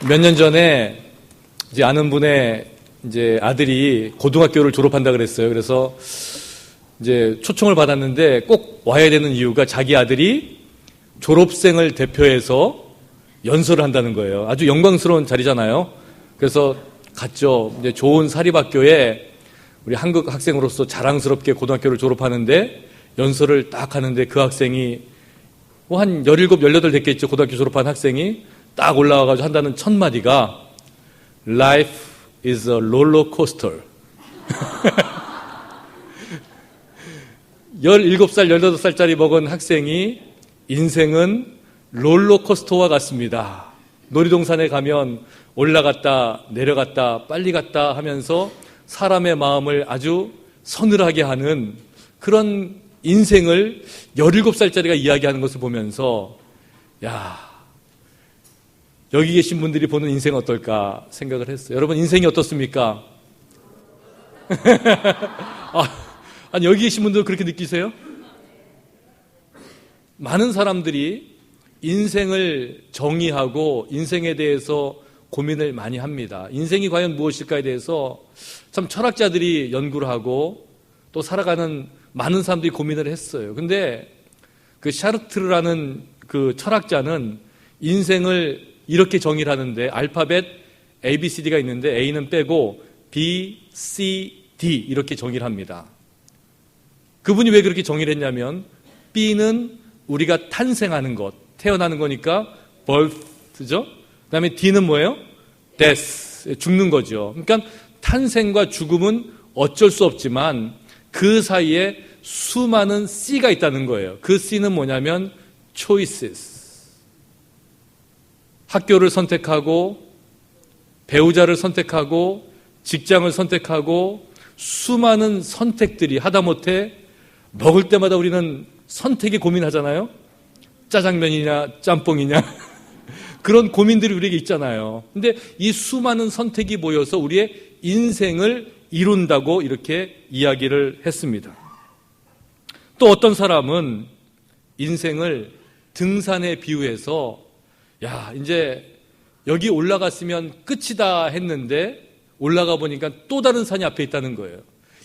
몇 년 전에 이제 아는 분의 이제 아들이 고등학교를 졸업한다 그랬어요. 그래서 이제 초청을 받았는데 꼭 와야 되는 이유가 자기 아들이 졸업생을 대표해서 연설을 한다는 거예요. 아주 영광스러운 자리잖아요. 그래서 갔죠. 이제 좋은 사립학교에 우리 한국 학생으로서 자랑스럽게 고등학교를 졸업하는데 연설을 딱 하는데 그 학생이 뭐 한 17, 18 됐겠죠. 고등학교 졸업한 학생이 딱 올라와가지고 한다는 첫 마디가 Life is a roller coaster. 17살, 18살짜리 먹은 학생이 인생은 롤러코스터와 같습니다. 놀이동산에 가면 올라갔다 내려갔다 빨리 갔다 하면서 사람의 마음을 아주 서늘하게 하는 그런 인생을 17살짜리가 이야기하는 것을 보면서 야, 여기 계신 분들이 보는 인생은 어떨까 생각을 했어요. 여러분 인생이 어떻습니까? 아니 여기 계신 분들 그렇게 느끼세요? 많은 사람들이 인생을 정의하고 인생에 대해서 고민을 많이 합니다. 인생이 과연 무엇일까에 대해서 참 철학자들이 연구를 하고 또 살아가는 많은 사람들이 고민을 했어요. 근데 그 샤르트르라는 그 철학자는 인생을 이렇게 정의를 하는데 알파벳 ABCD가 있는데 A는 빼고 B, C, D 이렇게 정의를 합니다. 그분이 왜 그렇게 정의를 했냐면 B는 우리가 탄생하는 것, 태어나는 거니까 birth죠. 그 다음에 D는 뭐예요? death, 죽는 거죠. 그러니까 탄생과 죽음은 어쩔 수 없지만 그 사이에 수많은 C가 있다는 거예요. 그 C는 뭐냐면 choices. 학교를 선택하고 배우자를 선택하고 직장을 선택하고 수많은 선택들이 하다못해 먹을 때마다 우리는 선택에 고민하잖아요. 짜장면이냐 짬뽕이냐 그런 고민들이 우리에게 있잖아요. 근데 이 수많은 선택이 모여서 우리의 인생을 이룬다고 이렇게 이야기를 했습니다. 또 어떤 사람은 인생을 등산에 비유해서 야, 이제 여기 올라갔으면 끝이다 했는데 올라가 보니까 또 다른 산이 앞에 있다는 거예요.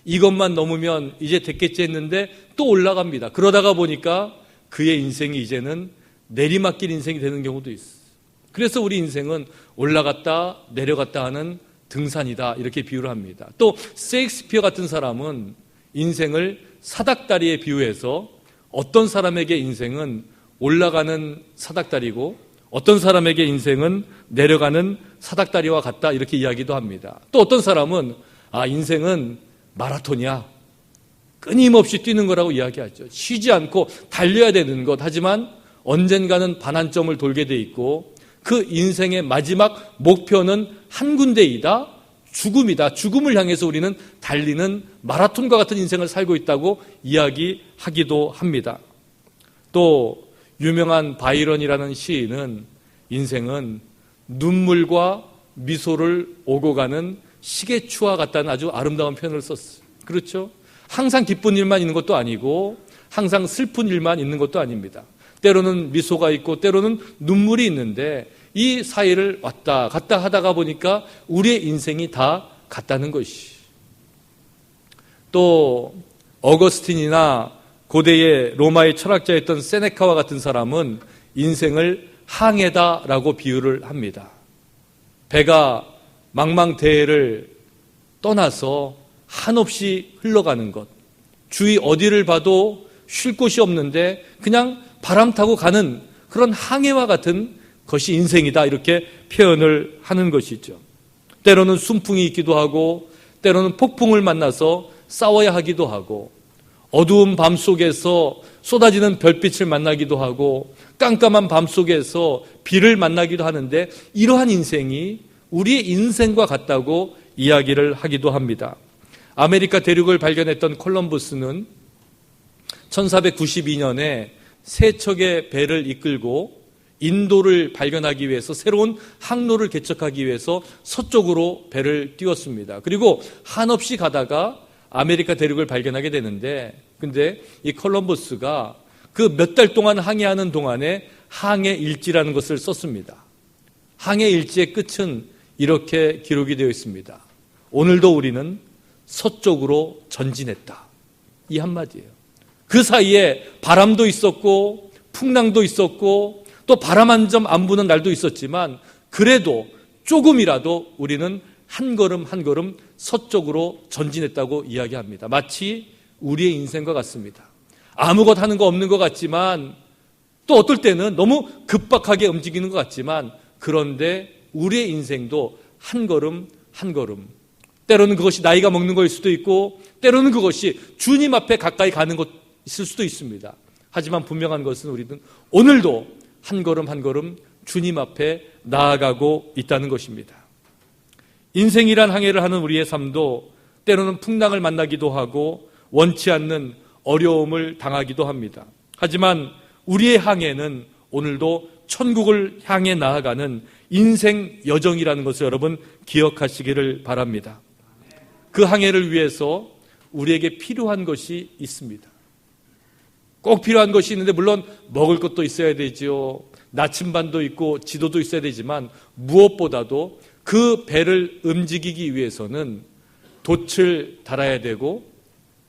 이것만 넘으면 이제 됐겠지 했는데 또 올라갑니다. 그러다가 보니까 그의 인생이 이제는 내리막길 인생이 되는 경우도 있어요. 그래서 우리 인생은 올라갔다 내려갔다 하는 등산이다 이렇게 비유를 합니다. 또 셰익스피어 같은 사람은 인생을 사닥다리에 비유해서 어떤 사람에게 인생은 올라가는 사닥다리고 어떤 사람에게 인생은 내려가는 사닥다리와 같다 이렇게 이야기도 합니다. 또 어떤 사람은 인생은 마라톤이야. 끊임없이 뛰는 거라고 이야기하죠. 쉬지 않고 달려야 되는 것. 하지만 언젠가는 반환점을 돌게 돼 있고 그 인생의 마지막 목표는 한 군데이다. 죽음이다. 죽음을 향해서 우리는 달리는 마라톤과 같은 인생을 살고 있다고 이야기하기도 합니다. 또 유명한 바이런이라는 시인은 인생은 눈물과 미소를 오고 가는 시계추와 같다는 아주 아름다운 표현을 썼어요. 그렇죠? 항상 기쁜 일만 있는 것도 아니고 항상 슬픈 일만 있는 것도 아닙니다. 때로는 미소가 있고 때로는 눈물이 있는데 이 사이를 왔다 갔다 하다가 보니까 우리의 인생이 다 같다는 것이. 또 어거스틴이나 고대의 로마의 철학자였던 세네카와 같은 사람은 인생을 항해다라고 비유를 합니다. 배가 망망대해를 떠나서 한없이 흘러가는 것. 주위 어디를 봐도 쉴 곳이 없는데 그냥 바람 타고 가는 그런 항해와 같은 것이 인생이다 이렇게 표현을 하는 것이죠. 때로는 순풍이 있기도 하고 때로는 폭풍을 만나서 싸워야 하기도 하고 어두운 밤 속에서 쏟아지는 별빛을 만나기도 하고 깜깜한 밤 속에서 비를 만나기도 하는데 이러한 인생이 우리의 인생과 같다고 이야기를 하기도 합니다. 아메리카 대륙을 발견했던 콜럼버스는 1492년에 세 척의 배를 이끌고 인도를 발견하기 위해서 새로운 항로를 개척하기 위해서 서쪽으로 배를 띄웠습니다. 그리고 한없이 가다가 아메리카 대륙을 발견하게 되는데 근데 이 콜럼버스가 그 몇 달 동안 항해하는 동안에 항해 일지라는 것을 썼습니다. 항해 일지의 끝은 이렇게 기록이 되어 있습니다. 오늘도 우리는 서쪽으로 전진했다. 이 한마디예요. 그 사이에 바람도 있었고 풍랑도 있었고 또 바람 한 점 안 부는 날도 있었지만 그래도 조금이라도 우리는 한 걸음 한 걸음 서쪽으로 전진했다고 이야기합니다. 마치 우리의 인생과 같습니다. 아무것 하는 거 없는 것 같지만 또 어떨 때는 너무 급박하게 움직이는 것 같지만 그런데 우리의 인생도 한 걸음 한 걸음, 때로는 그것이 나이가 먹는 것일 수도 있고 때로는 그것이 주님 앞에 가까이 가는 것일 수도 있습니다. 하지만 분명한 것은 우리는 오늘도 한 걸음 한 걸음 주님 앞에 나아가고 있다는 것입니다. 인생이란 항해를 하는 우리의 삶도 때로는 풍랑을 만나기도 하고 원치 않는 어려움을 당하기도 합니다. 하지만 우리의 항해는 오늘도 천국을 향해 나아가는 인생 여정이라는 것을 여러분 기억하시기를 바랍니다. 그 항해를 위해서 우리에게 필요한 것이 있습니다. 꼭 필요한 것이 있는데 물론 먹을 것도 있어야 되지요. 나침반도 있고 지도도 있어야 되지만 무엇보다도 그 배를 움직이기 위해서는 돛을 달아야 되고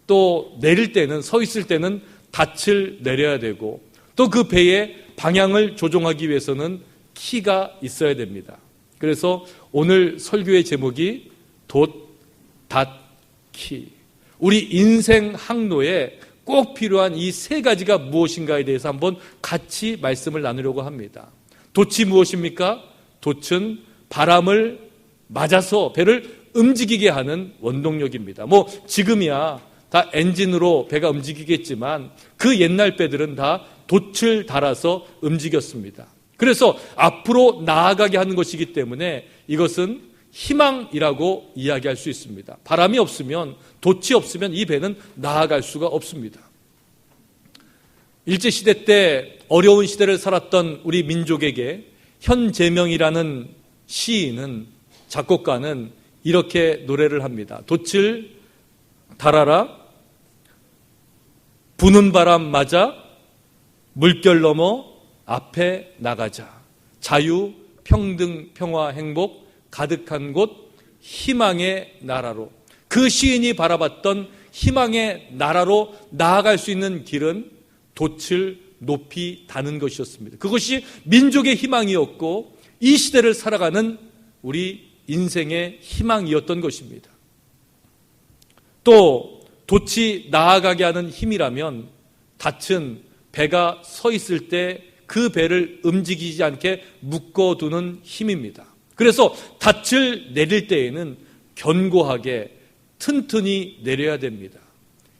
또 내릴 때는 서 있을 때는 닻을 내려야 되고 또 그 배의 방향을 조종하기 위해서는 키가 있어야 됩니다. 그래서 오늘 설교의 제목이 돛, 닷, 키. 우리 인생 항로에 꼭 필요한 이 세 가지가 무엇인가에 대해서 한번 같이 말씀을 나누려고 합니다. 돛이 무엇입니까? 돛은 바람을 맞아서 배를 움직이게 하는 원동력입니다. 지금이야 다 엔진으로 배가 움직이겠지만 그 옛날 배들은 다 돛을 달아서 움직였습니다. 그래서 앞으로 나아가게 하는 것이기 때문에 이것은 희망이라고 이야기할 수 있습니다. 바람이 없으면, 돛이 없으면 이 배는 나아갈 수가 없습니다. 일제시대 때 어려운 시대를 살았던 우리 민족에게 현재명이라는 시인은, 작곡가는 이렇게 노래를 합니다. 돛을 달아라, 부는 바람 맞아, 물결 넘어 앞에 나가자. 자유, 평등, 평화, 행복 가득한 곳 희망의 나라로. 그 시인이 바라봤던 희망의 나라로 나아갈 수 있는 길은 돛을 높이 다는 것이었습니다. 그것이 민족의 희망이었고 이 시대를 살아가는 우리 인생의 희망이었던 것입니다. 또 돛이 나아가게 하는 힘이라면 닻은 배가 서 있을 때 그 배를 움직이지 않게 묶어두는 힘입니다. 그래서 닻을 내릴 때에는 견고하게 튼튼히 내려야 됩니다.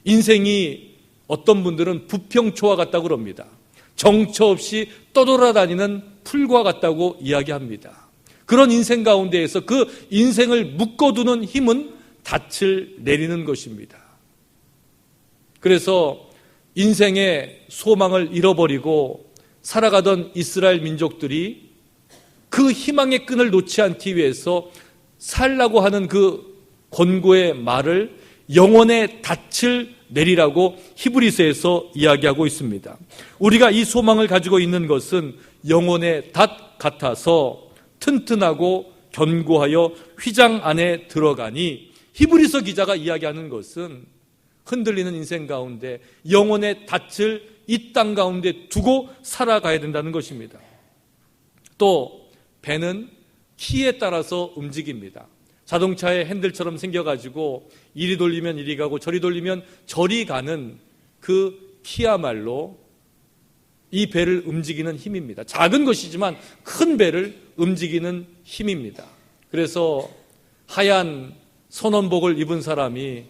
인생이 어떤 분들은 부평초와 같다고 그럽니다. 정처 없이 떠돌아다니는 풀과 같다고 이야기합니다. 그런 인생 가운데에서 그 인생을 묶어두는 힘은 닻을 내리는 것입니다. 그래서 인생의 소망을 잃어버리고 살아가던 이스라엘 민족들이 그 희망의 끈을 놓지 않기 위해서 살라고 하는 그 권고의 말을 영혼의 닻을 내리라고 히브리서에서 이야기하고 있습니다. 우리가 이 소망을 가지고 있는 것은 영혼의 닷 같아서 튼튼하고 견고하여 휘장 안에 들어가니, 히브리서 기자가 이야기하는 것은 흔들리는 인생 가운데 영혼의 닻을 이 땅 가운데 두고 살아가야 된다는 것입니다. 또 배는 키에 따라서 움직입니다. 자동차의 핸들처럼 생겨가지고 이리 돌리면 이리 가고 저리 돌리면 저리 가는 그 키야말로 이 배를 움직이는 힘입니다. 작은 것이지만 큰 배를 움직이는 힘입니다. 그래서 하얀 선원복을 입은 사람이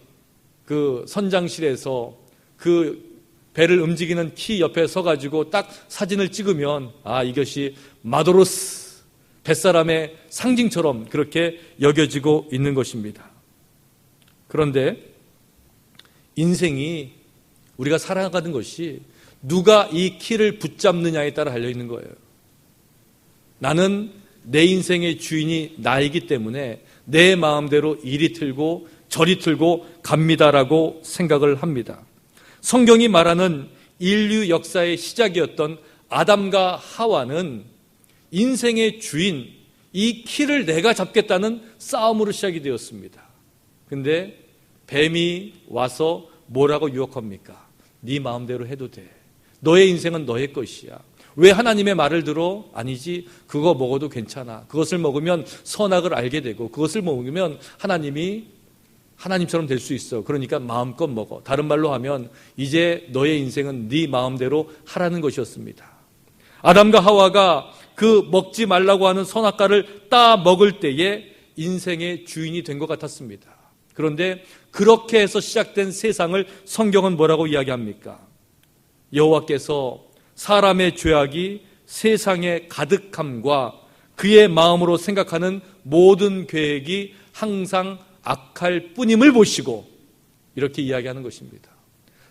그 선장실에서 그 배를 움직이는 키 옆에 서가지고 딱 사진을 찍으면 이것이 마도로스, 뱃사람의 상징처럼 그렇게 여겨지고 있는 것입니다. 그런데 인생이, 우리가 살아가는 것이 누가 이 키를 붙잡느냐에 따라 달려있는 거예요. 나는 내 인생의 주인이 나이기 때문에 내 마음대로 이리 틀고 저리 틀고 갑니다라고 생각을 합니다. 성경이 말하는 인류 역사의 시작이었던 아담과 하와는 인생의 주인, 이 키를 내가 잡겠다는 싸움으로 시작이 되었습니다. 근데 뱀이 와서 뭐라고 유혹합니까? 네 마음대로 해도 돼. 너의 인생은 너의 것이야. 왜 하나님의 말을 들어? 아니지, 그거 먹어도 괜찮아. 그것을 먹으면 선악을 알게 되고 그것을 먹으면 하나님처럼 될 수 있어. 그러니까 마음껏 먹어. 다른 말로 하면 이제 너의 인생은 네 마음대로 하라는 것이었습니다. 아담과 하와가 그 먹지 말라고 하는 선악과를 따 먹을 때에 인생의 주인이 된 것 같았습니다. 그런데 그렇게 해서 시작된 세상을 성경은 뭐라고 이야기합니까? 여호와께서 사람의 죄악이 세상에 가득함과 그의 마음으로 생각하는 모든 계획이 항상 악할 뿐임을 보시고 이렇게 이야기하는 것입니다.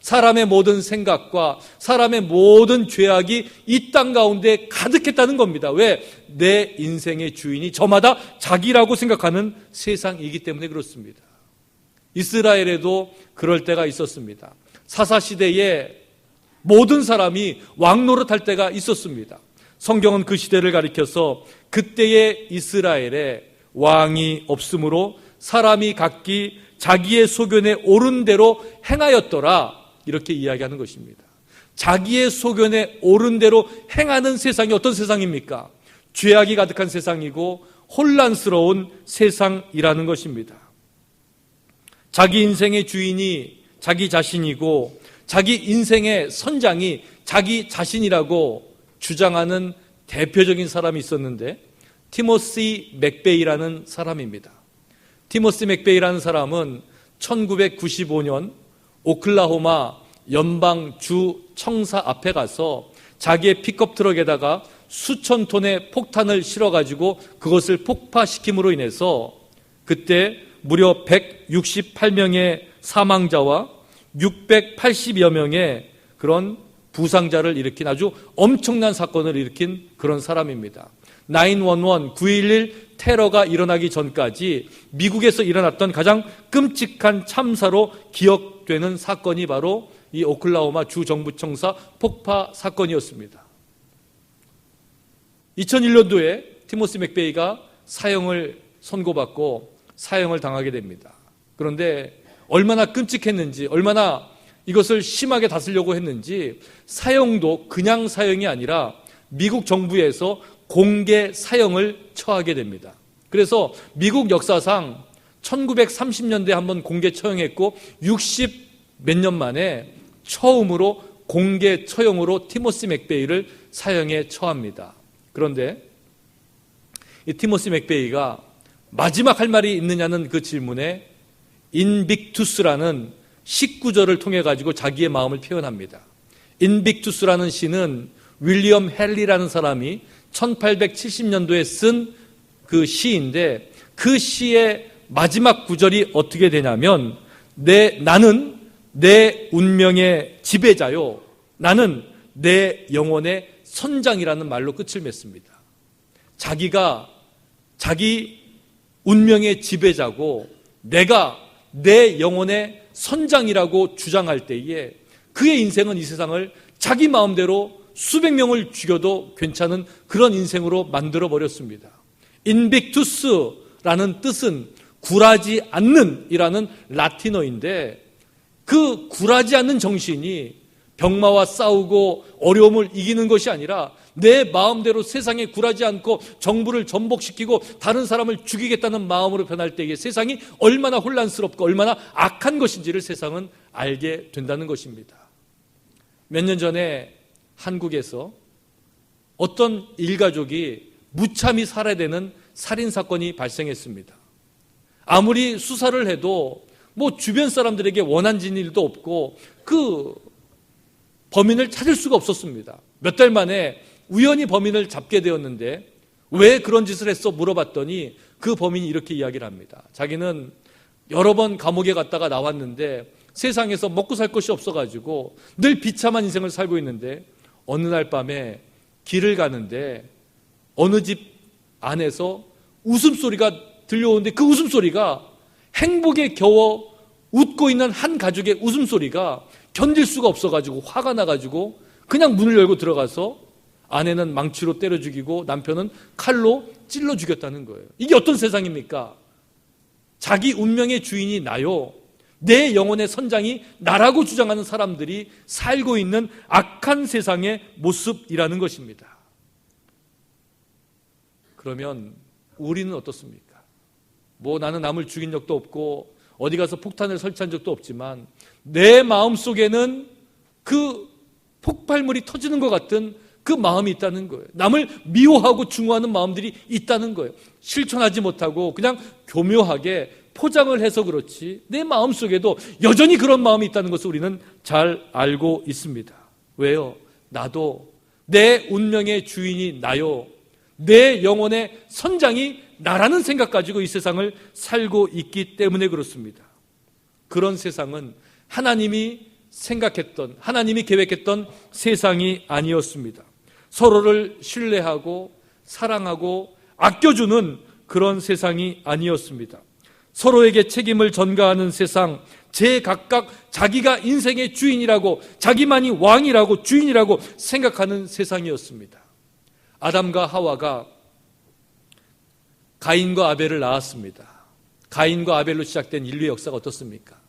사람의 모든 생각과 사람의 모든 죄악이 이 땅 가운데 가득했다는 겁니다. 왜? 내 인생의 주인이 저마다 자기라고 생각하는 세상이기 때문에 그렇습니다. 이스라엘에도 그럴 때가 있었습니다. 사사시대에 모든 사람이 왕노릇할 때가 있었습니다. 성경은 그 시대를 가리켜서 그때의 이스라엘에 왕이 없으므로 사람이 각기 자기의 소견에 옳은 대로 행하였더라, 이렇게 이야기하는 것입니다. 자기의 소견에 옳은 대로 행하는 세상이 어떤 세상입니까? 죄악이 가득한 세상이고 혼란스러운 세상이라는 것입니다. 자기 인생의 주인이 자기 자신이고 자기 인생의 선장이 자기 자신이라고 주장하는 대표적인 사람이 있었는데 티모시 맥베이라는 사람입니다. 티모시 맥베이라는 사람은 1995년 오클라호마 연방주 청사 앞에 가서 자기의 픽업 트럭에다가 수천 톤의 폭탄을 실어가지고 그것을 폭파시킴으로 인해서 그때 무려 168명의 사망자와 680여 명의 그런 부상자를 일으킨 아주 엄청난 사건을 일으킨 그런 사람입니다. 911, 9.11 테러가 일어나기 전까지 미국에서 일어났던 가장 끔찍한 참사로 기억되는 사건이 바로 이 오클라호마 주정부청사 폭파 사건이었습니다. 2001년도에 티모시 맥베이가 사형을 선고받고 사형을 당하게 됩니다. 그런데 얼마나 끔찍했는지, 얼마나 이것을 심하게 다스려고 했는지 사형도 그냥 사형이 아니라 미국 정부에서 공개 사형을 처하게 됩니다. 그래서 미국 역사상 1930년대에 한번 공개 처형했고 60 몇 년 만에 처음으로 공개 처형으로 티모시 맥베이를 사형에 처합니다. 그런데 이 티모시 맥베이가 마지막 할 말이 있느냐는 그 질문에 인빅투스라는 19절을 통해 가지고 자기의 마음을 표현합니다. 인빅투스라는 시는 윌리엄 헨리라는 사람이 1870년도에 쓴 그 시인데 그 시의 마지막 구절이 어떻게 되냐면 나는 내 운명의 지배자요, 나는 내 영혼의 선장이라는 말로 끝을 맺습니다. 자기가 자기 운명의 지배자고 내가 내 영혼의 선장이라고 주장할 때에 그의 인생은 이 세상을 자기 마음대로 수백 명을 죽여도 괜찮은 그런 인생으로 만들어 버렸습니다. 인빅투스라는 뜻은 굴하지 않는 이라는 라틴어인데 그 굴하지 않는 정신이 병마와 싸우고 어려움을 이기는 것이 아니라 내 마음대로 세상에 굴하지 않고 정부를 전복시키고 다른 사람을 죽이겠다는 마음으로 변할 때에 세상이 얼마나 혼란스럽고 얼마나 악한 것인지를 세상은 알게 된다는 것입니다. 몇 년 전에 한국에서 어떤 일가족이 무참히 살해되는 살인사건이 발생했습니다. 아무리 수사를 해도 주변 사람들에게 원한진 일도 없고 그 범인을 찾을 수가 없었습니다. 몇 달 만에 우연히 범인을 잡게 되었는데 왜 그런 짓을 했어 물어봤더니 그 범인이 이렇게 이야기를 합니다. 자기는 여러 번 감옥에 갔다가 나왔는데 세상에서 먹고 살 것이 없어가지고 늘 비참한 인생을 살고 있는데 어느 날 밤에 길을 가는데 어느 집 안에서 웃음소리가 들려오는데 그 웃음소리가 행복에 겨워 웃고 있는 한 가족의 웃음소리가 견딜 수가 없어가지고 화가 나가지고 그냥 문을 열고 들어가서 아내는 망치로 때려 죽이고 남편은 칼로 찔러 죽였다는 거예요. 이게 어떤 세상입니까? 자기 운명의 주인이 나요, 내 영혼의 선장이 나라고 주장하는 사람들이 살고 있는 악한 세상의 모습이라는 것입니다. 그러면 우리는 어떻습니까? 나는 남을 죽인 적도 없고 어디 가서 폭탄을 설치한 적도 없지만 내 마음속에는 그 폭발물이 터지는 것 같은 그 마음이 있다는 거예요. 남을 미워하고 증오하는 마음들이 있다는 거예요. 실천하지 못하고 그냥 교묘하게 포장을 해서 그렇지 내 마음속에도 여전히 그런 마음이 있다는 것을 우리는 잘 알고 있습니다. 왜요? 나도 내 운명의 주인이 나요, 내 영혼의 선장이 나라는 생각 가지고 이 세상을 살고 있기 때문에 그렇습니다. 그런 세상은 하나님이 생각했던, 하나님이 계획했던 세상이 아니었습니다. 서로를 신뢰하고 사랑하고 아껴주는 그런 세상이 아니었습니다. 서로에게 책임을 전가하는 세상, 제각각 자기가 인생의 주인이라고, 자기만이 왕이라고 주인이라고 생각하는 세상이었습니다. 아담과 하와가 가인과 아벨을 낳았습니다. 가인과 아벨로 시작된 인류의 역사가 어떻습니까?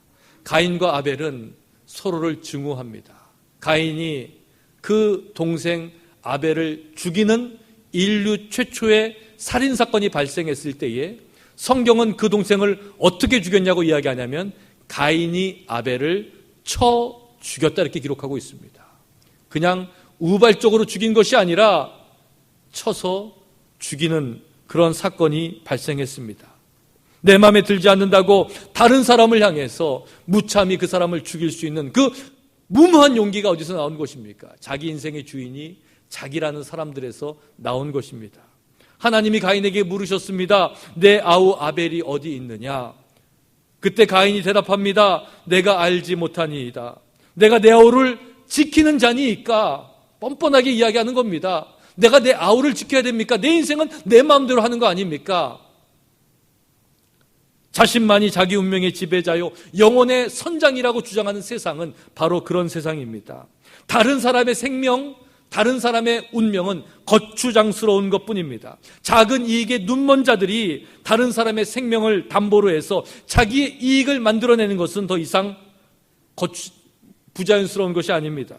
가인과 아벨은 서로를 증오합니다. 가인이 그 동생 아벨을 죽이는 인류 최초의 살인사건이 발생했을 때에 성경은 그 동생을 어떻게 죽였냐고 이야기하냐면 가인이 아벨을 쳐 죽였다 이렇게 기록하고 있습니다. 그냥 우발적으로 죽인 것이 아니라 쳐서 죽이는 그런 사건이 발생했습니다. 내 마음에 들지 않는다고 다른 사람을 향해서 무참히 그 사람을 죽일 수 있는 그 무모한 용기가 어디서 나온 것입니까? 자기 인생의 주인이 자기라는 사람들에서 나온 것입니다. 하나님이 가인에게 물으셨습니다. 내 아우 아벨이 어디 있느냐? 그때 가인이 대답합니다. 내가 알지 못하니이다. 내가 내 아우를 지키는 자니까, 뻔뻔하게 이야기하는 겁니다. 내가 내 아우를 지켜야 됩니까? 내 인생은 내 마음대로 하는 거 아닙니까? 자신만이 자기 운명의 지배자요, 영혼의 선장이라고 주장하는 세상은 바로 그런 세상입니다. 다른 사람의 생명, 다른 사람의 운명은 거추장스러운 것뿐입니다. 작은 이익에 눈먼 자들이 다른 사람의 생명을 담보로 해서 자기의 이익을 만들어내는 것은 더 이상 부자연스러운 것이 아닙니다.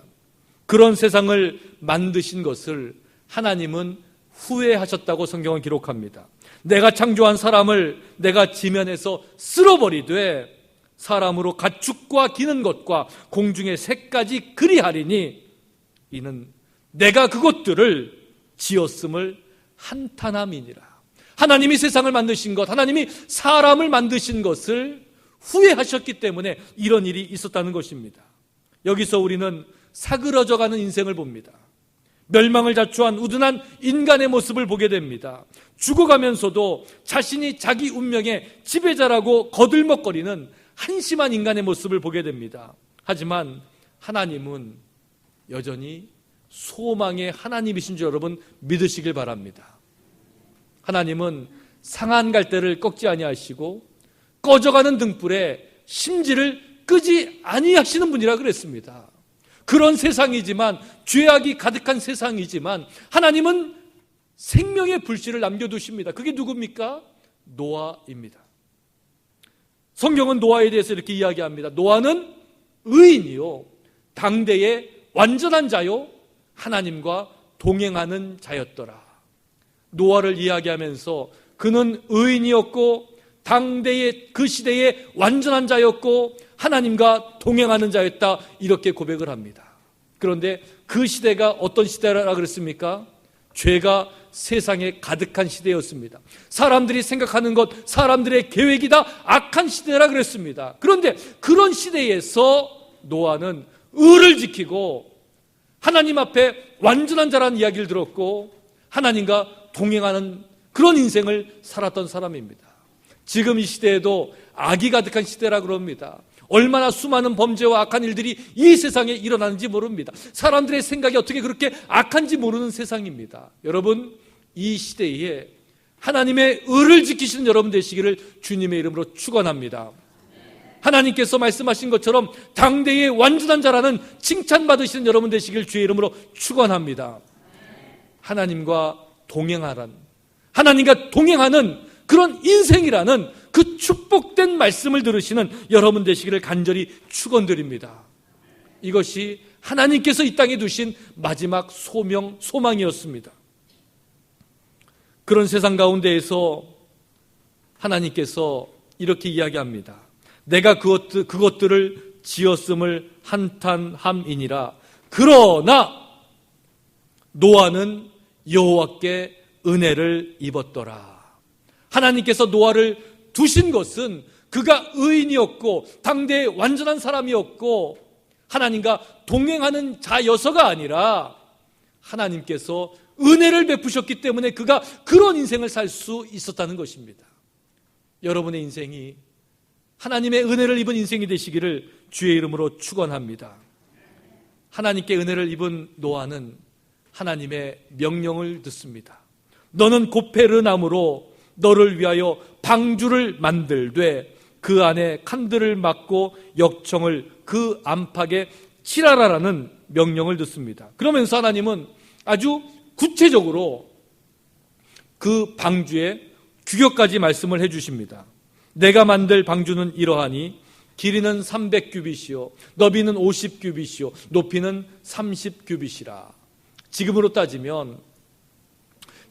그런 세상을 만드신 것을 하나님은 후회하셨다고 성경은 기록합니다. 내가 창조한 사람을 내가 지면에서 쓸어버리되 사람으로 가축과 기는 것과 공중의 새까지 그리하리니 이는 내가 그것들을 지었음을 한탄함이니라. 하나님이 세상을 만드신 것, 하나님이 사람을 만드신 것을 후회하셨기 때문에 이런 일이 있었다는 것입니다. 여기서 우리는 사그러져가는 인생을 봅니다. 멸망을 자초한 우둔한 인간의 모습을 보게 됩니다. 죽어가면서도 자신이 자기 운명의 지배자라고 거들먹거리는 한심한 인간의 모습을 보게 됩니다. 하지만 하나님은 여전히 소망의 하나님이신 줄 여러분 믿으시길 바랍니다. 하나님은 상한 갈대를 꺾지 아니하시고 꺼져가는 등불에 심지를 끄지 아니하시는 분이라 그랬습니다. 그런 세상이지만, 죄악이 가득한 세상이지만 하나님은 생명의 불씨를 남겨두십니다. 그게 누굽니까? 노아입니다. 성경은 노아에 대해서 이렇게 이야기합니다. 노아는 의인이요, 당대의 완전한 자요, 하나님과 동행하는 자였더라. 노아를 이야기하면서 그는 의인이었고 당대의 그 시대의 완전한 자였고 하나님과 동행하는 자였다, 이렇게 고백을 합니다. 그런데 그 시대가 어떤 시대라 그랬습니까? 죄가 세상에 가득한 시대였습니다. 사람들이 생각하는 것, 사람들의 계획이 다 악한 시대라 그랬습니다. 그런데 그런 시대에서 노아는 의를 지키고 하나님 앞에 완전한 자라는 이야기를 들었고 하나님과 동행하는 그런 인생을 살았던 사람입니다. 지금 이 시대에도 악이 가득한 시대라 그럽니다. 얼마나 수많은 범죄와 악한 일들이 이 세상에 일어나는지 모릅니다. 사람들의 생각이 어떻게 그렇게 악한지 모르는 세상입니다. 여러분, 이 시대에 하나님의 의를 지키시는 여러분 되시기를 주님의 이름으로 축원합니다. 하나님께서 말씀하신 것처럼 당대의 완전한 자라는 칭찬받으시는 여러분 되시길 주의 이름으로 축원합니다. 하나님과 하나님과 동행하는 그런 인생이라는 그 축복된 말씀을 들으시는 여러분 되시기를 간절히 축원드립니다. 이것이 하나님께서 이 땅에 두신 마지막 소망이었습니다. 그런 세상 가운데에서 하나님께서 이렇게 이야기합니다. 내가 그것들을 지었음을 한탄함이니라. 그러나 노아는 여호와께 은혜를 입었더라. 하나님께서 노아를 두신 것은 그가 의인이었고 당대의 완전한 사람이었고 하나님과 동행하는 자여서가 아니라 하나님께서 은혜를 베푸셨기 때문에 그가 그런 인생을 살 수 있었다는 것입니다. 여러분의 인생이 하나님의 은혜를 입은 인생이 되시기를 주의 이름으로 축원합니다. 하나님께 은혜를 입은 노아는 하나님의 명령을 듣습니다. 너는 고페르나무로 너를 위하여 방주를 만들되 그 안에 칸들을 막고 역청을 그 안팎에 칠하라라는 명령을 듣습니다. 그러면서 하나님은 아주 구체적으로 그 방주의 규격까지 말씀을 해주십니다. 내가 만들 방주는 이러하니 길이는 300규빗이요 너비는 50규빗이요 높이는 30규빗이라. 지금으로 따지면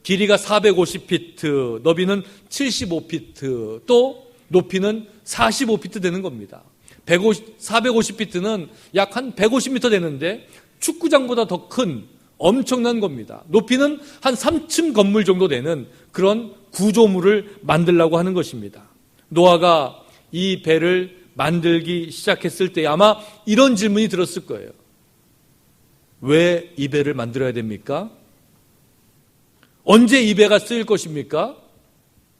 길이가 450피트, 너비는 75피트, 또 높이는 45피트 되는 겁니다. 450피트는 약 한 150m 되는데 축구장보다 더 큰 엄청난 겁니다. 높이는 한 3층 건물 정도 되는 그런 구조물을 만들려고 하는 것입니다. 노아가 이 배를 만들기 시작했을 때 아마 이런 질문이 들었을 거예요. 왜 이 배를 만들어야 됩니까? 언제 이 배가 쓰일 것입니까?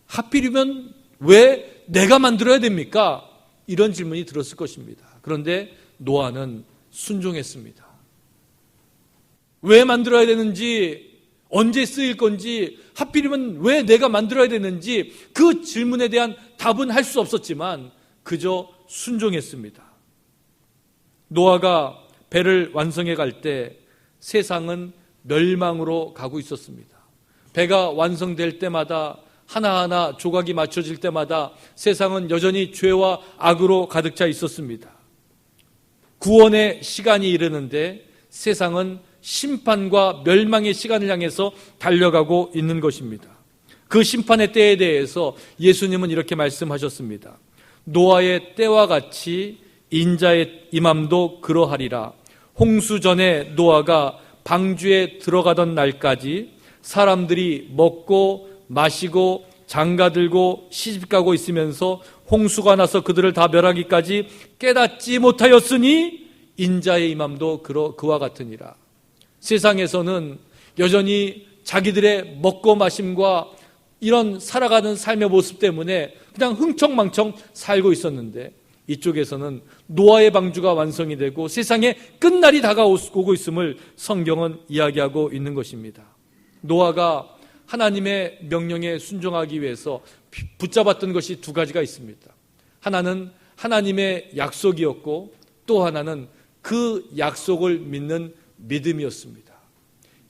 하필이면 왜 내가 만들어야 됩니까? 이런 질문이 들었을 것입니다. 그런데 노아는 순종했습니다. 왜 만들어야 되는지, 언제 쓰일 건지, 하필이면 왜 내가 만들어야 되는지 그 질문에 대한 답은 할 수 없었지만 그저 순종했습니다. 노아가 배를 완성해 갈 때 세상은 멸망으로 가고 있었습니다. 배가 완성될 때마다 하나하나 조각이 맞춰질 때마다 세상은 여전히 죄와 악으로 가득 차 있었습니다. 구원의 시간이 이르는데 세상은 심판과 멸망의 시간을 향해서 달려가고 있는 것입니다. 그 심판의 때에 대해서 예수님은 이렇게 말씀하셨습니다. 노아의 때와 같이 인자의 임함도 그러하리라. 홍수 전에 노아가 방주에 들어가던 날까지 사람들이 먹고 마시고 장가들고 시집가고 있으면서 홍수가 나서 그들을 다 멸하기까지 깨닫지 못하였으니 인자의 임함도 그와 같으니라. 세상에서는 여전히 자기들의 먹고 마심과 이런 살아가는 삶의 모습 때문에 그냥 흥청망청 살고 있었는데 이쪽에서는 노아의 방주가 완성이 되고 세상의 끝날이 다가오고 있음을 성경은 이야기하고 있는 것입니다. 노아가 하나님의 명령에 순종하기 위해서 붙잡았던 것이 두 가지가 있습니다. 하나는 하나님의 약속이었고 또 하나는 그 약속을 믿는 믿음이었습니다.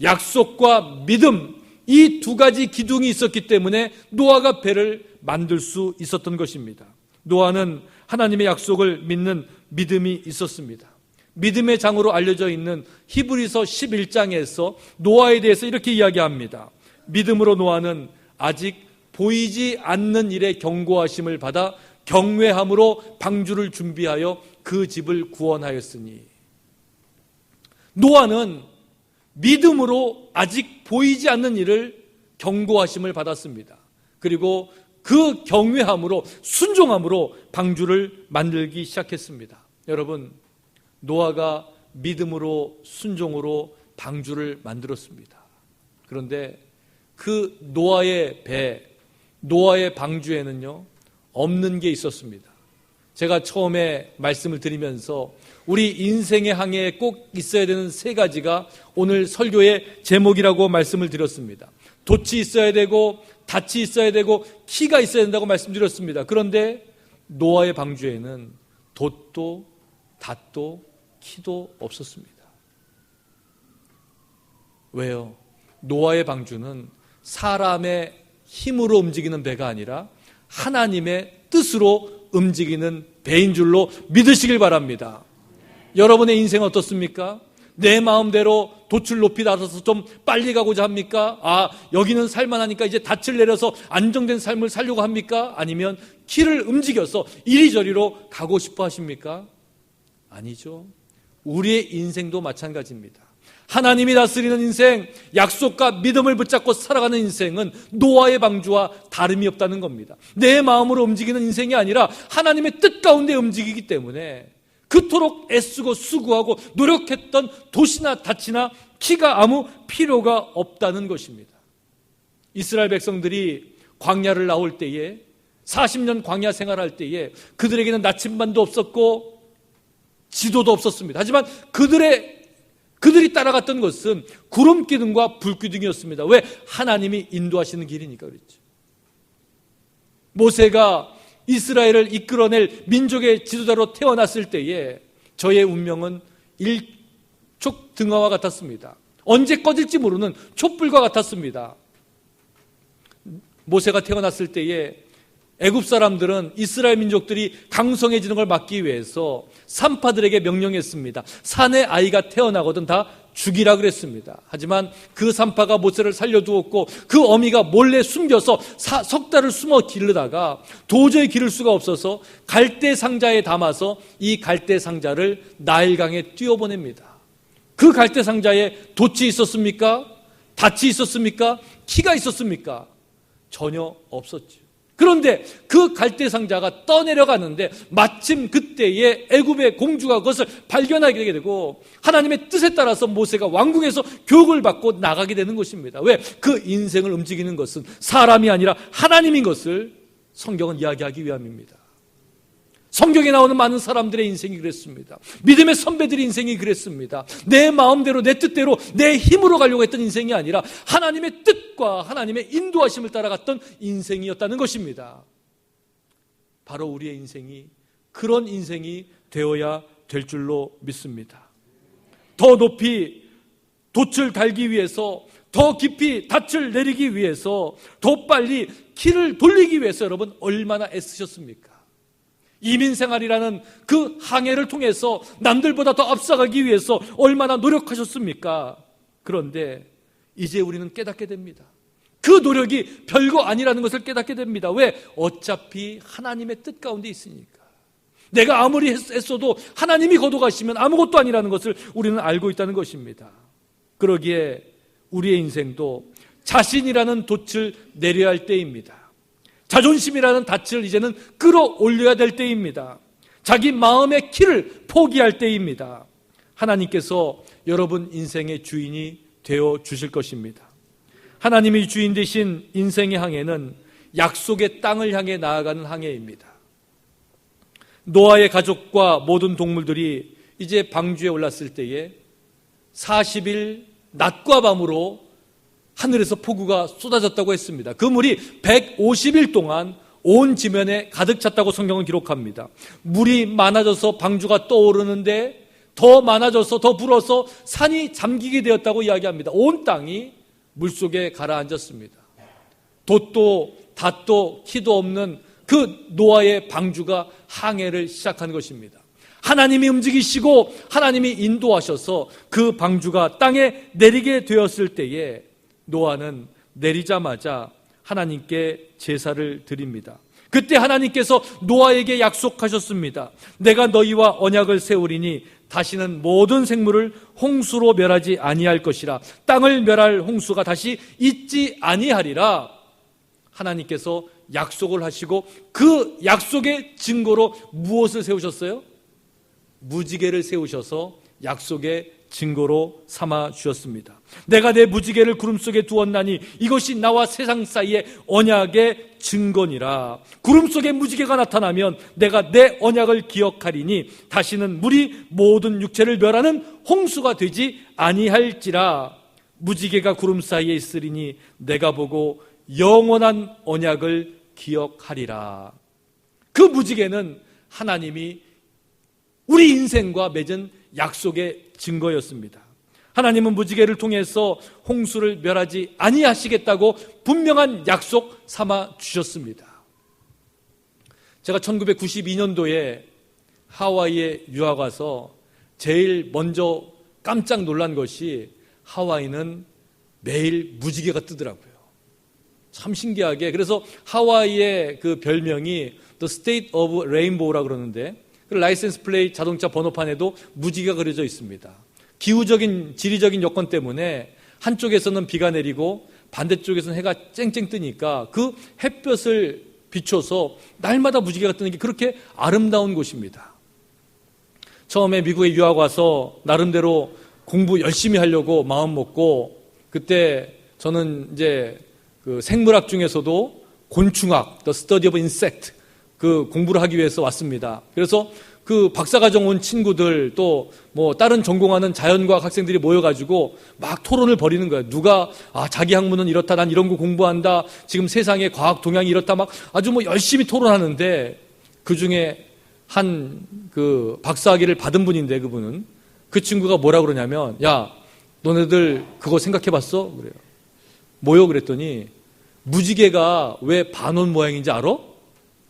약속과 믿음, 이 두 가지 기둥이 있었기 때문에 노아가 배를 만들 수 있었던 것입니다. 노아는 하나님의 약속을 믿는 믿음이 있었습니다. 믿음의 장으로 알려져 있는 히브리서 11장에서 노아에 대해서 이렇게 이야기합니다. 믿음으로 노아는 아직 보이지 않는 일의 경고하심을 받아 경외함으로 방주를 준비하여 그 집을 구원하였으니. 노아는 믿음으로 아직 보이지 않는 일을 경고하심을 받았습니다. 그리고 그 경외함으로 순종함으로 방주를 만들기 시작했습니다. 여러분, 노아가 믿음으로 순종으로 방주를 만들었습니다. 그런데 그 노아의 배, 노아의 방주에는요 없는 게 있었습니다. 제가 처음에 말씀을 드리면서 우리 인생의 항해에 꼭 있어야 되는 세 가지가 오늘 설교의 제목이라고 말씀을 드렸습니다. 돛이 있어야 되고 닻이 있어야 되고 키가 있어야 된다고 말씀드렸습니다. 그런데 노아의 방주에는 돛도 닷도 키도 없었습니다. 왜요? 노아의 방주는 사람의 힘으로 움직이는 배가 아니라 하나님의 뜻으로 움직이는 배인 줄로 믿으시길 바랍니다. 여러분의 인생 어떻습니까? 내 마음대로 돛을 높이 달아서 좀 빨리 가고자 합니까? 여기는 살만하니까 이제 닻을 내려서 안정된 삶을 살려고 합니까? 아니면 키를 움직여서 이리저리로 가고 싶어 하십니까? 아니죠. 우리의 인생도 마찬가지입니다. 하나님이 다스리는 인생, 약속과 믿음을 붙잡고 살아가는 인생은 노아의 방주와 다름이 없다는 겁니다. 내 마음으로 움직이는 인생이 아니라 하나님의 뜻 가운데 움직이기 때문에 그토록 애쓰고 수고하고 노력했던 돛이나 닻이나 키가 아무 필요가 없다는 것입니다. 이스라엘 백성들이 광야를 나올 때에 40년 광야 생활할 때에 그들에게는 나침반도 없었고 지도도 없었습니다. 하지만 그들이 따라갔던 것은 구름 기둥과 불 기둥이었습니다. 왜? 하나님이 인도하시는 길이니까 그랬죠. 모세가 이스라엘을 이끌어낼 민족의 지도자로 태어났을 때에 저의 운명은 일촉등화와 같았습니다. 언제 꺼질지 모르는 촛불과 같았습니다. 모세가 태어났을 때에 애굽 사람들은 이스라엘 민족들이 강성해지는 걸 막기 위해서 산파들에게 명령했습니다. 산에 아이가 태어나거든 다 죽이라 그랬습니다. 하지만 그 산파가 모세를 살려두었고 그 어미가 몰래 숨겨서 석 달을 숨어 기르다가 도저히 기를 수가 없어서 갈대 상자에 담아서 이 갈대 상자를 나일강에 띄워보냅니다. 그 갈대 상자에 돛이 있었습니까? 닻이 있었습니까? 키가 있었습니까? 전혀 없었죠. 그런데 그 갈대 상자가 떠내려가는데 마침 그때에 애굽의 공주가 그것을 발견하게 되고 하나님의 뜻에 따라서 모세가 왕궁에서 교육을 받고 나가게 되는 것입니다. 왜? 그 인생을 움직이는 것은 사람이 아니라 하나님인 것을 성경은 이야기하기 위함입니다. 성경에 나오는 많은 사람들의 인생이 그랬습니다. 믿음의 선배들의 인생이 그랬습니다. 내 마음대로 내 뜻대로 내 힘으로 가려고 했던 인생이 아니라 하나님의 뜻과 하나님의 인도하심을 따라갔던 인생이었다는 것입니다. 바로 우리의 인생이 그런 인생이 되어야 될 줄로 믿습니다. 더 높이 돛을 달기 위해서, 더 깊이 닻을 내리기 위해서, 더 빨리 키를 돌리기 위해서 여러분 얼마나 애쓰셨습니까? 이민생활이라는 그 항해를 통해서 남들보다 더 앞서가기 위해서 얼마나 노력하셨습니까? 그런데 이제 우리는 깨닫게 됩니다. 그 노력이 별거 아니라는 것을 깨닫게 됩니다. 왜? 어차피 하나님의 뜻 가운데 있으니까. 내가 아무리 애써도 하나님이 거둬가시면 아무것도 아니라는 것을 우리는 알고 있다는 것입니다. 그러기에 우리의 인생도 자신이라는 돛을 내려야 할 때입니다. 자존심이라는 닻을 이제는 끌어올려야 될 때입니다. 자기 마음의 키를 포기할 때입니다. 하나님께서 여러분 인생의 주인이 되어 주실 것입니다. 하나님이 주인 되신 인생의 항해는 약속의 땅을 향해 나아가는 항해입니다. 노아의 가족과 모든 동물들이 이제 방주에 올랐을 때에 40일 낮과 밤으로 하늘에서 폭우가 쏟아졌다고 했습니다. 그 물이 150일 동안 온 지면에 가득 찼다고 성경은 기록합니다. 물이 많아져서 방주가 떠오르는데 더 많아져서 더 불어서 산이 잠기게 되었다고 이야기합니다. 온 땅이 물속에 가라앉았습니다. 돛도 닷도 키도 없는 그 노아의 방주가 항해를 시작한 것입니다. 하나님이 움직이시고 하나님이 인도하셔서 그 방주가 땅에 내리게 되었을 때에 노아는 내리자마자 하나님께 제사를 드립니다. 그때 하나님께서 노아에게 약속하셨습니다. 내가 너희와 언약을 세우리니 다시는 모든 생물을 홍수로 멸하지 아니할 것이라. 땅을 멸할 홍수가 다시 있지 아니하리라. 하나님께서 약속을 하시고 그 약속의 증거로 무엇을 세우셨어요? 무지개를 세우셔서 약속의 증거로 삼아 주셨습니다. 내가 내 무지개를 구름 속에 두었나니 이것이 나와 세상 사이의 언약의 증거니라. 구름 속에 무지개가 나타나면 내가 내 언약을 기억하리니 다시는 물이 모든 육체를 멸하는 홍수가 되지 아니할지라. 무지개가 구름 사이에 있으리니 내가 보고 영원한 언약을 기억하리라. 그 무지개는 하나님이 우리 인생과 맺은 약속의 증거였습니다. 하나님은 무지개를 통해서 홍수를 멸하지 아니하시겠다고 분명한 약속 삼아 주셨습니다. 제가 1992년도에 하와이에 유학 와서 제일 먼저 깜짝 놀란 것이 하와이는 매일 무지개가 뜨더라고요. 참 신기하게. 그래서 하와이의 그 별명이 The State of Rainbow라고 그러는데, 그 라이센스 플레이트 자동차 번호판에도 무지개가 그려져 있습니다. 기후적인 지리적인 여건 때문에 한쪽에서는 비가 내리고 반대쪽에서는 해가 쨍쨍 뜨니까 그 햇볕을 비춰서 날마다 무지개가 뜨는 게 그렇게 아름다운 곳입니다. 처음에 미국에 유학 와서 나름대로 공부 열심히 하려고 마음 먹고, 그때 저는 이제 그 생물학 중에서도 곤충학, The Study of Insect, 그 공부를 하기 위해서 왔습니다. 그래서 그 박사과정 온 친구들 또 뭐 다른 전공하는 자연과학 학생들이 모여가지고 막 토론을 벌이는 거예요. 누가 자기 학문은 이렇다, 난 이런 거 공부한다, 지금 세상의 과학 동향이 이렇다, 막 아주 뭐 열심히 토론하는데, 그 중에 한 그 박사학위를 받은 분인데, 그분은 그 친구가 뭐라 그러냐면, 야, 너네들 그거 생각해봤어? 그래요. 뭐요? 그랬더니 무지개가 왜 반원 모양인지 알아?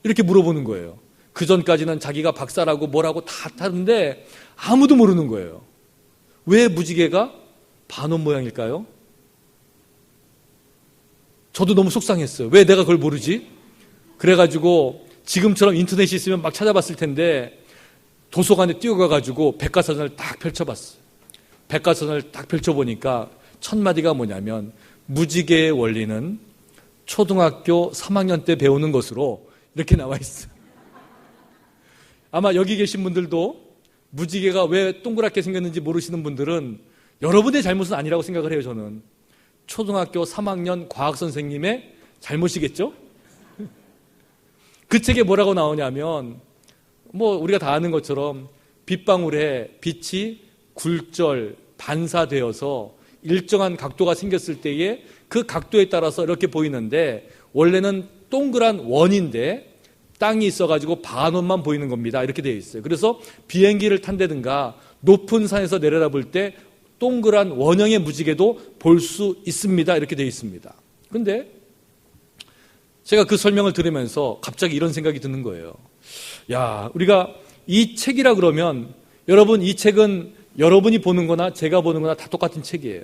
이렇게 물어보는 거예요. 그 전까지는 자기가 박사라고 뭐라고 다 타는데 아무도 모르는 거예요. 왜 무지개가 반원 모양일까요? 저도 너무 속상했어요. 왜 내가 그걸 모르지? 그래가지고 지금처럼 인터넷이 있으면 막 찾아봤을 텐데 도서관에 뛰어가가지고 백과사전을 딱 펼쳐봤어요. 백과사전을 딱 펼쳐보니까 첫 마디가 뭐냐면, 무지개의 원리는 초등학교 3학년 때 배우는 것으로 이렇게 나와 있어요. 아마 여기 계신 분들도 무지개가 왜 동그랗게 생겼는지 모르시는 분들은 여러분의 잘못은 아니라고 생각을 해요. 저는 초등학교 3학년 과학 선생님의 잘못이겠죠? 그 책에 뭐라고 나오냐면, 뭐 우리가 다 아는 것처럼 빗방울에 빛이 굴절, 반사되어서 일정한 각도가 생겼을 때에 그 각도에 따라서 이렇게 보이는데, 원래는 동그란 원인데 땅이 있어가지고 반원만 보이는 겁니다. 이렇게 되어 있어요. 그래서 비행기를 탄다든가 높은 산에서 내려다볼 때 동그란 원형의 무지개도 볼 수 있습니다. 이렇게 되어 있습니다. 그런데 제가 그 설명을 들으면서 갑자기 이런 생각이 드는 거예요. 야, 우리가 이 책이라 그러면, 여러분, 이 책은 여러분이 보는 거나 제가 보는 거나 다 똑같은 책이에요.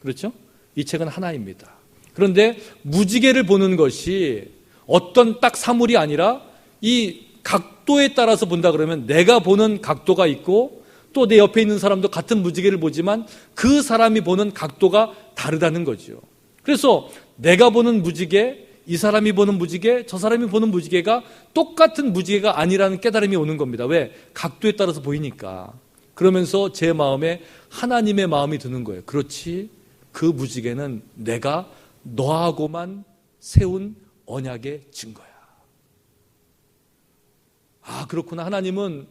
그렇죠? 이 책은 하나입니다. 그런데 무지개를 보는 것이 어떤 딱 사물이 아니라 이 각도에 따라서 본다 그러면 내가 보는 각도가 있고, 또 내 옆에 있는 사람도 같은 무지개를 보지만 그 사람이 보는 각도가 다르다는 거죠. 그래서 내가 보는 무지개, 이 사람이 보는 무지개, 저 사람이 보는 무지개가 똑같은 무지개가 아니라는 깨달음이 오는 겁니다. 왜? 각도에 따라서 보이니까. 그러면서 제 마음에 하나님의 마음이 드는 거예요. 그렇지, 그 무지개는 내가 너하고만 세운 언약의 증거야. 아, 그렇구나. 하나님은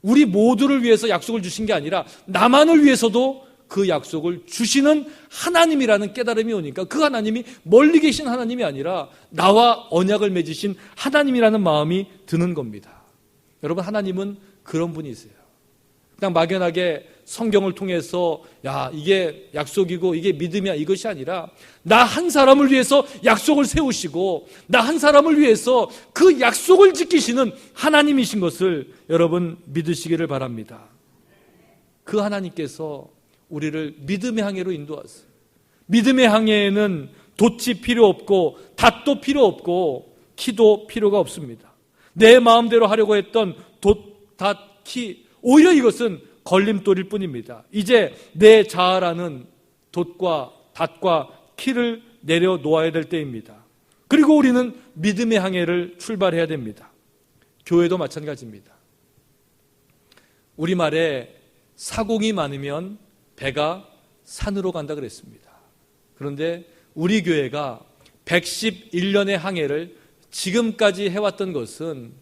우리 모두를 위해서 약속을 주신 게 아니라 나만을 위해서도 그 약속을 주시는 하나님이라는 깨달음이 오니까, 그 하나님이 멀리 계신 하나님이 아니라 나와 언약을 맺으신 하나님이라는 마음이 드는 겁니다. 여러분, 하나님은 그런 분이세요. 그냥 막연하게 성경을 통해서 야, 이게 약속이고 이게 믿음이야, 이것이 아니라 나 한 사람을 위해서 약속을 세우시고 나 한 사람을 위해서 그 약속을 지키시는 하나님이신 것을 여러분 믿으시기를 바랍니다. 그 하나님께서 우리를 믿음의 항해로 인도하세요. 믿음의 항해에는 돛이 필요 없고 닷도 필요 없고 키도 필요가 없습니다. 내 마음대로 하려고 했던 돛, 닷, 키, 오히려 이것은 걸림돌일 뿐입니다. 이제 내 자아라는 돛과 닷과 키를 내려놓아야 될 때입니다. 그리고 우리는 믿음의 항해를 출발해야 됩니다. 교회도 마찬가지입니다. 우리말에 사공이 많으면 배가 산으로 간다 그랬습니다. 그런데 우리 교회가 111년의 항해를 지금까지 해왔던 것은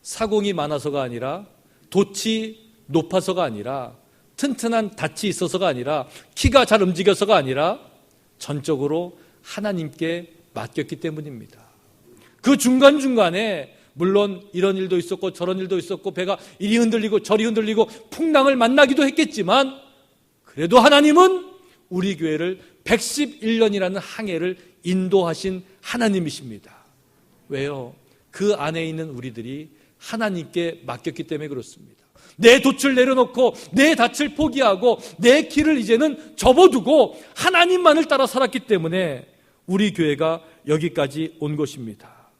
사공이 많아서가 아니라, 돛이 높아서가 아니라, 튼튼한 닷이 있어서가 아니라, 키가 잘 움직여서가 아니라 전적으로 하나님께 맡겼기 때문입니다. 그 중간중간에 물론 이런 일도 있었고 저런 일도 있었고 배가 이리 흔들리고 저리 흔들리고 풍랑을 만나기도 했겠지만, 그래도 하나님은 우리 교회를 111년이라는 항해를 인도하신 하나님이십니다. 왜요? 그 안에 있는 우리들이 하나님께 맡겼기 때문에 그렇습니다. 내 돛을 내려놓고 내 닻을 포기하고 내 길을 이제는 접어두고 하나님만을 따라 살았기 때문에 우리 교회가 여기까지 온 것입니다.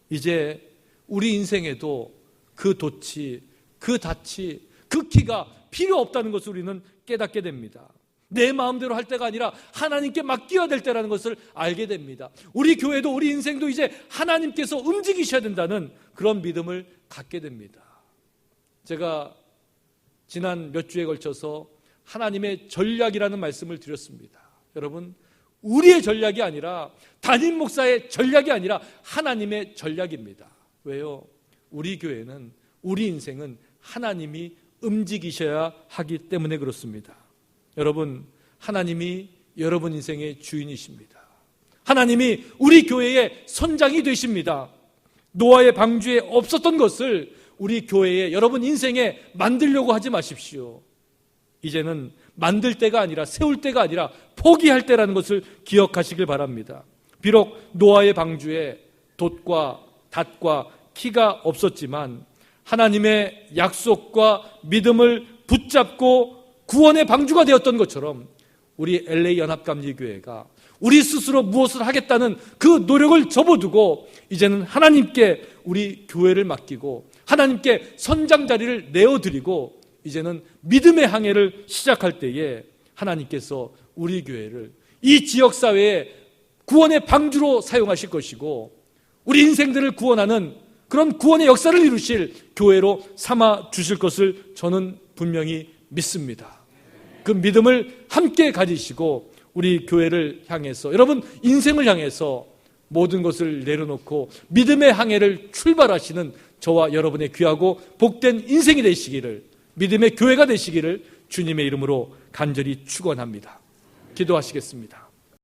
이제 우리 인생에도 그 돛이, 그 닻이, 그 키가 필요 없다는 것을 우리는 깨닫게 됩니다. 내 마음대로 할 때가 아니라 하나님께 맡겨야 될 때라는 것을 알게 됩니다. 우리 교회도 우리 인생도 이제 하나님께서 움직이셔야 된다는 그런 믿음을 갖게 됩니다. 제가 지난 몇 주에 걸쳐서 하나님의 전략이라는 말씀을 드렸습니다. 여러분, 우리의 전략이 아니라 담임 목사의 전략이 아니라 하나님의 전략입니다. 왜요? 우리 교회는, 우리 인생은 하나님이 움직이셔야 하기 때문에 그렇습니다. 여러분, 하나님이 여러분 인생의 주인이십니다. 하나님이 우리 교회의 선장이 되십니다. 노아의 방주에 없었던 것을 우리 교회에, 여러분 인생에 만들려고 하지 마십시오. 이제는 만들 때가 아니라, 세울 때가 아니라 포기할 때라는 것을 기억하시길 바랍니다. 비록 노아의 방주에 돛과 닷과 키가 없었지만 하나님의 약속과 믿음을 붙잡고 구원의 방주가 되었던 것처럼 우리 LA 연합감리교회가 우리 스스로 무엇을 하겠다는 그 노력을 접어두고 이제는 하나님께 우리 교회를 맡기고 하나님께 선장 자리를 내어드리고 이제는 믿음의 항해를 시작할 때에 하나님께서 우리 교회를 이 지역사회의 구원의 방주로 사용하실 것이고 우리 인생들을 구원하는 그런 구원의 역사를 이루실 교회로 삼아 주실 것을 저는 분명히 믿습니다. 그 믿음을 함께 가지시고 우리 교회를 향해서, 여러분 인생을 향해서 모든 것을 내려놓고 믿음의 항해를 출발하시는 저와 여러분의 귀하고 복된 인생이 되시기를, 믿음의 교회가 되시기를 주님의 이름으로 간절히 축원합니다. 기도하시겠습니다.